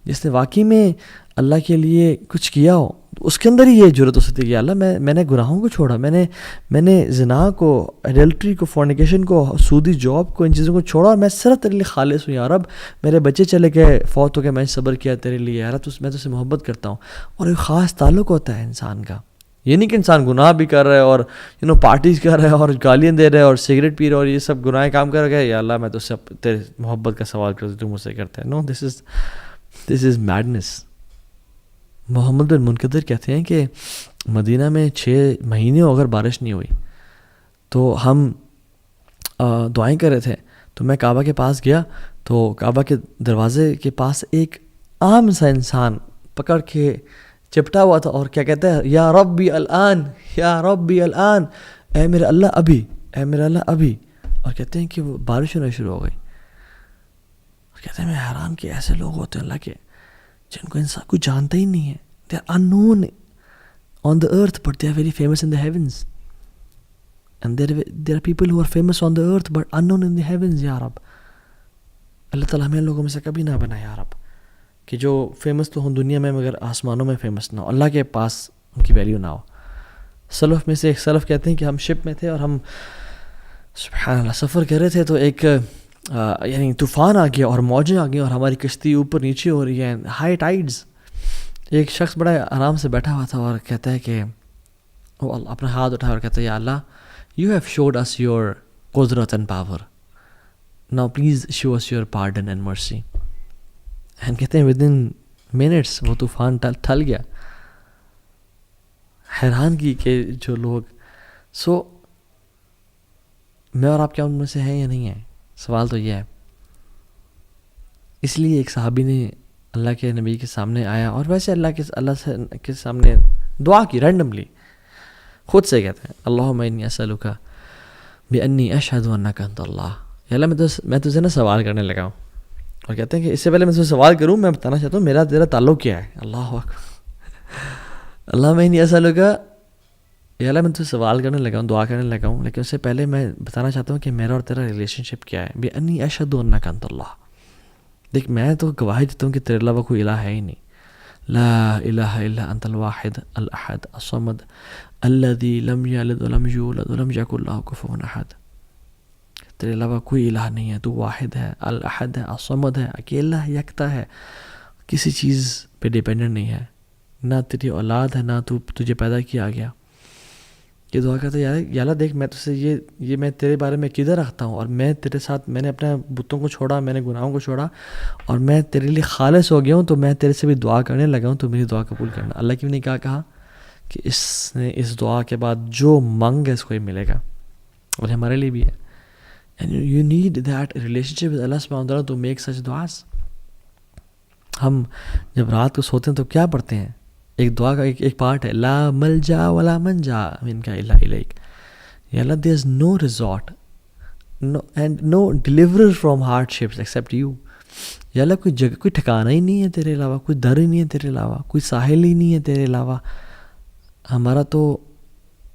جس نے واقعی میں اللہ کے لیے کچھ کیا ہو، اس کے اندر ہی یہ جرت ہو سکتی ہے کہ اللہ میں نے گناہوں کو چھوڑا، میں نے زنا کو، ایڈلٹری کو، فورنیکیشن کو، سودی جاب کو، ان چیزوں کو چھوڑا اور میں صرف تیرے لیے خالص ہوں. یا رب میرے بچے چلے گئے، فوت ہو گئے، میں صبر کیا تیرے لیے، یا رب میں تجھ سے محبت کرتا ہوں. اور ایک خاص تعلق ہوتا ہے انسان کا. یہ نہیں کہ انسان گناہ بھی کر رہا ہے اور پارٹیز کر رہا ہے اور گالیاں دے رہا ہے اور سگریٹ پی رہا ہے اور یہ سب گناہ کام کر رہا ہے، یا اللہ میں تجھ سے تیرے محبت کا سوال کرتا ہوں، تو مجھ سے کرتا ہے. نو، دس از میڈنس. محمد بن منقدر کہتے ہیں کہ مدینہ میں 6 مہینے اگر بارش نہیں ہوئی تو ہم دعائیں کر رہے تھے، تو میں کعبہ کے پاس گیا تو کعبہ کے دروازے کے پاس ایک عام سا انسان پکڑ کے چپٹا ہوا تھا اور کیا کہتا ہے، یا ربی الان، یا ربی الان، اے میرے اللہ ابھی، اے میرے اللہ ابھی. اور کہتے ہیں کہ وہ بارش ہونا شروع ہو گئی. اور کہتے ہیں میں حیران کہ ایسے لوگ ہوتے ہیں اللہ کے جن کو انسان کوئی جانتا ہی نہیں ہے. They are unknown on the earth but they are very famous in the heavens. And there are people who are famous on the earth but unknown in the heavens. یا رب اللہ تعالیٰ ہمیں لوگوں میں سے کبھی نہ بنا یا رب، کہ جو فیمس تو ہوں دنیا میں مگر آسمانوں میں فیمس نہ ہو، اللہ کے پاس ان کی ویلیو نہ ہو. سلف میں سے ایک سلف کہتے ہیں کہ ہم شپ میں تھے اور ہم سبحان اللہ سفر کر رہے تھے، تو ایک یعنی طوفان آ گیا اور موجیں آ گئی اور ہماری کشتی اوپر نیچے ہو رہی ہے، ہائی ٹائڈز. ایک شخص بڑا آرام سے بیٹھا ہوا تھا اور کہتا ہے کہ وہ اپنا ہاتھ اٹھا اور کہتا ہے یا Allah you have showed us your qudrat and power, now please show us your pardon and mercy. And کہتے ہیں ود ان منٹس وہ طوفان ٹل گیا. حیران کی کہ جو لوگ میں اور آپ کیا ان میں سے ہیں یا نہیں ہیں؟ سوال تو یہ ہے. اس لیے ایک صحابی نے اللہ کے نبی کے سامنے آیا اور ویسے اللہ کے سامنے دعا کی رینڈملی، خود سے کہتے ہیں اللہم انی اسألک بانی اشہد انک انت اللہ. یا اللہ میں تجھے نا سوال کرنے لگا ہوں، اور کہتے ہیں کہ اس سے پہلے میں تجھے سوال کروں میں بتانا چاہتا ہوں میرا تیرا تعلق کیا ہے. اللہ اکبر. اللہم انی اسألک، یا اللہ میں تجھے سوال کرنے لگا ہوں، دعا کرنے لگا ہوں، لیکن اس سے پہلے میں بتانا چاہتا ہوں کہ میرا اور تیرا ریلیشن شپ کیا ہے. بانی اشہد انک انت اللہ. دیکھ میں تو گواہی دیتا ہوں کہ تیرے علاوہ کوئی الہ ہے ہی نہیں. لا الہ الا انت الواحد الاحد الصمد الذی لم یلد ولم یولد ولم یکن لہ کفوا احد. تیرے علاوہ کوئی الہ نہیں ہے، تو واحد ہے، الاحد ہے، الصمد ہے، اکیلا ہے، یکتا ہے، کسی چیز پہ ڈیپینڈنٹ نہیں ہے، نہ تیری اولاد ہے، نہ تجھے پیدا کیا گیا. یہ دعا کرتا ہے یا اللہ دیکھ میں تجھ سے یہ میں تیرے بارے میں کدھر رکھتا ہوں، اور میں تیرے ساتھ میں نے اپنے بتوں کو چھوڑا، میں نے گناہوں کو چھوڑا، اور میں تیرے لیے خالص ہو گیا ہوں، تو میں تیرے سے بھی دعا کرنے لگا ہوں، تو میری دعا قبول کرنا. اللہ کی نے کیا کہا کہ اس نے اس دعا کے بعد جو مانگ ہے اس کو ہی ملے گا. اور ہمارے لیے بھی ہے. And you need that relationship with Allah subhanahu wa ta'ala to make such du'as. ہم جب رات کو سوتے ہیں تو کیا پڑھتے ہیں؟ ایک دعا کا ایک پارٹ ہے لا ملجا ولا منجا منک الا الیک. یا اللہ there is no resort and no deliverer from hardships except you. یا اللہ کوئی جگہ، کوئی ٹھکانہ ہی نہیں ہے تیرے علاوہ، کوئی در ہی نہیں ہے تیرے علاوہ، کوئی ساحل ہی نہیں ہے تیرے علاوہ. ہمارا تو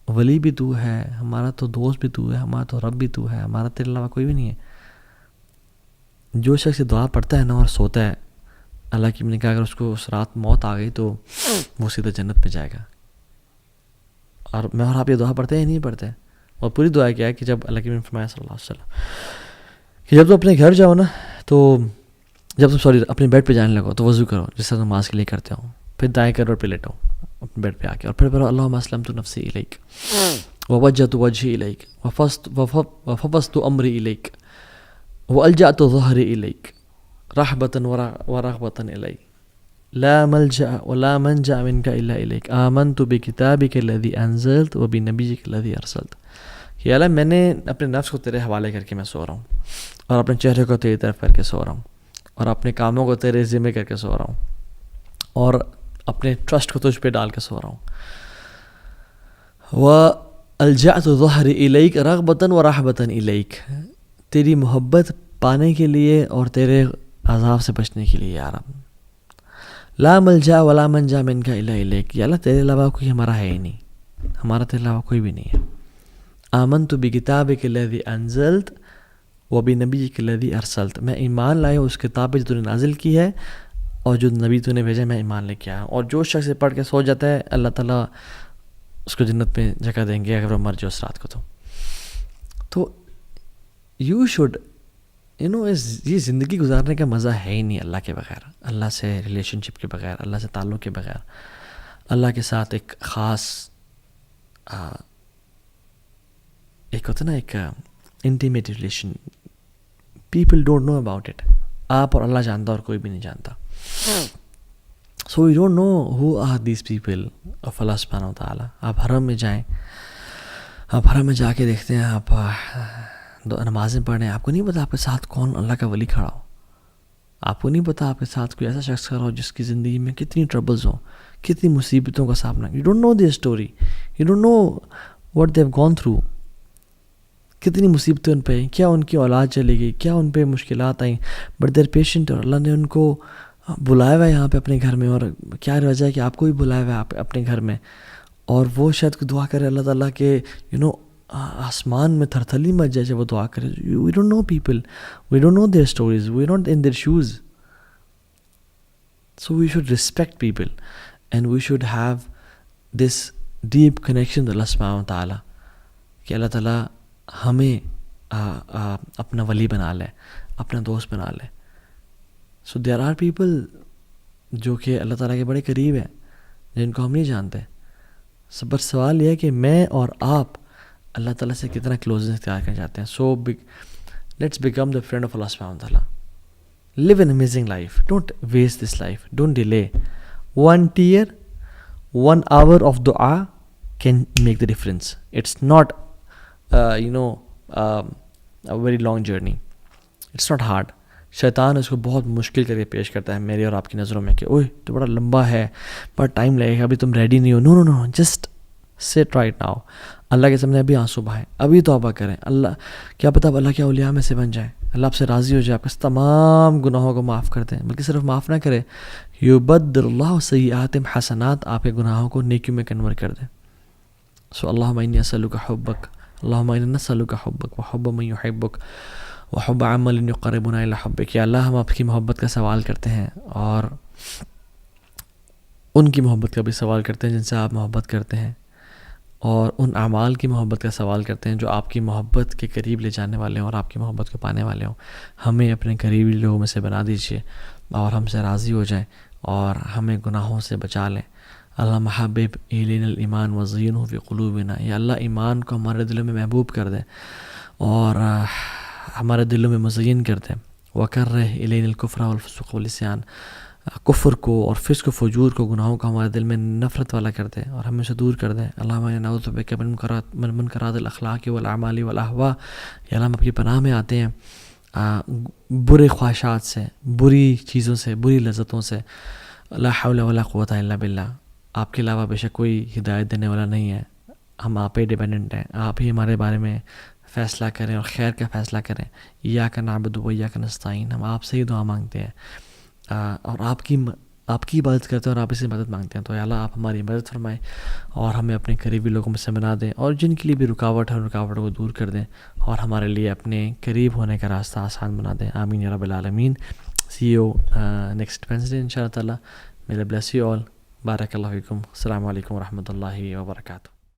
ولی بھی تو ہے، ہمارا تو دوست بھی تو ہے، ہمارا تو رب بھی تو ہے، ہمارا تیرے علاوہ کوئی بھی نہیں ہے. جو شخص دعا پڑھتا ہے نا اور سوتا ہے، اللہ کی نے کہا اگر اس کو اس رات موت آ گئی تو وہ سیدھا جنت میں جائے گا. اور میں اور آپ یہ دعا پڑھتے ہیں نہیں پڑھتے؟ اور پوری دعا کیا ہے کہ جب اللہ کی نے فرمایا صلی اللہ علیہ وسلم کہ جب تم اپنے گھر جاؤ نا، تو جب تم اپنے بیڈ پہ جانے لگو تو وضو کرو جس طرح نماز کے لیے کرتے ہو، پھر دائیں کروٹ پہ لیٹو اپنے بیڈ پہ آ کے، اور پھر پڑھو اللہم اسلمت نفسی الیک ووجہت وجہی الیک وفوضت امری الیک والجأت ظہری الیک رحبۃ ورغبۃ الیک لا ملجأ ولا منجأ منک الا الیک آمنت بکتابک الذی انزلت وبنبیک الذی ارسلت. کہ اللہ میں نے اپنے نفس کو تیرے حوالے کر کے میں سو رہا ہوں، اور اپنے چہرے کو تیری طرف کر کے سو رہا ہوں، اور اپنے کاموں کو تیرے ذمہ کر کے سو رہا ہوں، اور اپنے ٹرسٹ کو تجھ پہ ڈال کے سو رہا ہوں. وَأَلْجَأْتُ ظَهْرِ إِلَيْكَ رَغْبَةً وَرَحْبَةً إِلَيْكَ، تیری محبت پانے کے لیے اور تیرے عذاب سے بچنے کے لیے. یا رب لا ملجا ولا منجا منک الا الیک. یا اللہ تیرے علاوہ کوئی ہمارا ہے ہی نہیں، ہمارا تیرے علاوہ کوئی بھی نہیں ہے. آمنت بکتابک الذی انزلت وبنبیک الذی ارسلت، میں ایمان لایا اس کتاب پہ جو تو نے نازل کی ہے اور جو نبی تو نے بھیجا، میں ایمان لے کے آیا. اور جو شخص پڑھ کے سو جاتا ہے اللہ تعالیٰ اس کو جنت میں جگہ دیں گے اگر وہ مر جائے اس رات کو. تو یو شوڈ یہ زندگی گزارنے کا مزہ ہے ہی نہیں اللہ کے بغیر، اللہ سے ریلیشن شپ کے بغیر، اللہ سے تعلق کے بغیر، اللہ کے ساتھ ایک خاص ایک ہوتا نا ایک intimate relation. People don't know about it. آپ اور اللہ جانتا اور کوئی بھی نہیں جانتا. So you don't know who are these people of Allah سبحانہ و تعالیٰ. آپ حرم میں جائیں، آپ حرم میں جا کے دیکھتے ہیں، آپ نمازیں پڑھ رہے ہیں، آپ کو نہیں پتا آپ کے ساتھ کون اللہ کا ولی کھڑا ہو. آپ کو نہیں پتا آپ کے ساتھ کوئی ایسا شخص کھڑا ہو جس کی زندگی میں کتنی ٹربلز ہوں، کتنی مصیبتوں کا سامنا. You don't know their story, you don't know what they have gone through. کتنی مصیبتیں ان پہ، کیا ان کی اولاد چلی گئی، کیا ان پہ مشکلات آئیں، بٹ دیر پیشنٹ. اور اللہ نے ان کو بلایا ہوا ہے یہاں پہ اپنے گھر میں، اور کیا وجہ ہے کہ آپ کو بھی بلایا ہوا ہے اپنے گھر میں. اور وہ شاید کو دعا کرے اللہ تعالیٰ کے آسمان میں تھرتھلی مچ جائے جب وہ دعا کرے. We don't know people, we don't know their stories, we not in their shoes. So we should respect people and we should have this deep connection Allah سبحانہ و تعالیٰ کہ اللہ تعالیٰ ہمیں اپنا ولی بنا لے، اپنا دوست بنا لیں. سو دیر آر پیپل جو کہ اللہ تعالیٰ کے بڑے قریب ہیں جن کو ہم نہیں جانتے. بس سوال یہ ہے کہ میں اور آپ اللہ تعالیٰ سے کتنا کلوزنس اختیار کرنا چاہتے ہیں. So let's become the friend of Allah سبحانہ وتعالیٰ. Live an amazing life. Don't waste this life. Don't delay. 1 tear, 1 hour of dua can make the difference. It's not a very long journey. It's not hard. شیطان اس کو بہت مشکل کر کے پیش کرتا ہے میری اور آپ کی نظروں میں کہ اوہ تو بڑا لمبا ہے, بڑا ٹائم لگے گا, ابھی تم ریڈی نہیں ہو. نو نو نو, جسٹ سٹ رائٹ ناؤ. اللہ کے سامنے ابھی آنسو بہائیں, ابھی توبہ کریں. اللہ کیا پتہ اب اللہ کے اولیاء میں سے بن جائیں, اللہ آپ سے راضی ہو جائے, آپ کے تمام گناہوں کو معاف کر دیں. بلکہ صرف معاف نہ کرے, یبدل اللہ سیئاتہم حسنات, آپ کے گناہوں کو نیکیوں میں کنورٹ کر دیں. سو اللہم انی اسألک حبک, اللہم انی نسألک حبک وحب من یحبک وحب عمل یقربنا الی حبک. یا اللہ ہم آپ کی محبت کا سوال کرتے ہیں اور ان کی محبت کا بھی سوال کرتے ہیں جن سے آپ محبت کرتے ہیں, اور ان اعمال کی محبت کا سوال کرتے ہیں جو آپ کی محبت کے قریب لے جانے والے ہوں اور آپ کی محبت کو پانے والے ہوں. ہمیں اپنے قریبی لوگوں میں سے بنا دیجیے اور ہم سے راضی ہو جائیں اور ہمیں گناہوں سے بچا لیں. اللہ حبب الینا الایمان وزینہ فی قلوبنا. یا اللہ ایمان کو ہمارے دلوں میں محبوب کر دے اور ہمارے دلوں میں مزین کر دے. وکرہ الینا الکفر والفسوق والعصیان, کفر کو اور فسق و فجور کو, گناہوں کو ہمارے دل میں نفرت والا کر دے اور ہمیں سے دور کر دے. اللہم انا نعوذ بک من منکرات الاخلاق والاعمال والاہواء. یا اللہ ہم آپ کی پناہ میں آتے ہیں برے خواہشات سے, بری چیزوں سے, بری لذتوں سے. لا حول ولا قوۃ الا باللہ. آپ کے علاوہ بے شک کوئی ہدایت دینے والا نہیں ہے, ہم آپ پہ ڈیپینڈنٹ ہیں. آپ ہی ہمارے بارے میں فیصلہ کریں اور خیر کا فیصلہ کریں. ایاک نعبد و ایاک نستعین. ہم آپ سے ہی دعا مانگتے ہیں اور آپ کی عبادت کرتے ہیں اور آپ اس سے مدد مانگتے ہیں. تو یا اللہ آپ ہماری مدد فرمائیں اور ہمیں اپنے قریبی لوگوں میں سے بنا دیں, اور جن کے لیے بھی رکاوٹ ہے ان رکاوٹوں کو دور کر دیں اور ہمارے لیے اپنے قریب ہونے کا راستہ آسان بنا دیں. آمین یا رب العالمین. سی یو نیکسٹ وینسڈے ان شاء اللہ تعالیٰ. May Allah bless you all. بارک اللہ فیکم. السلام علیکم ورحمۃ اللہ وبرکاتہ.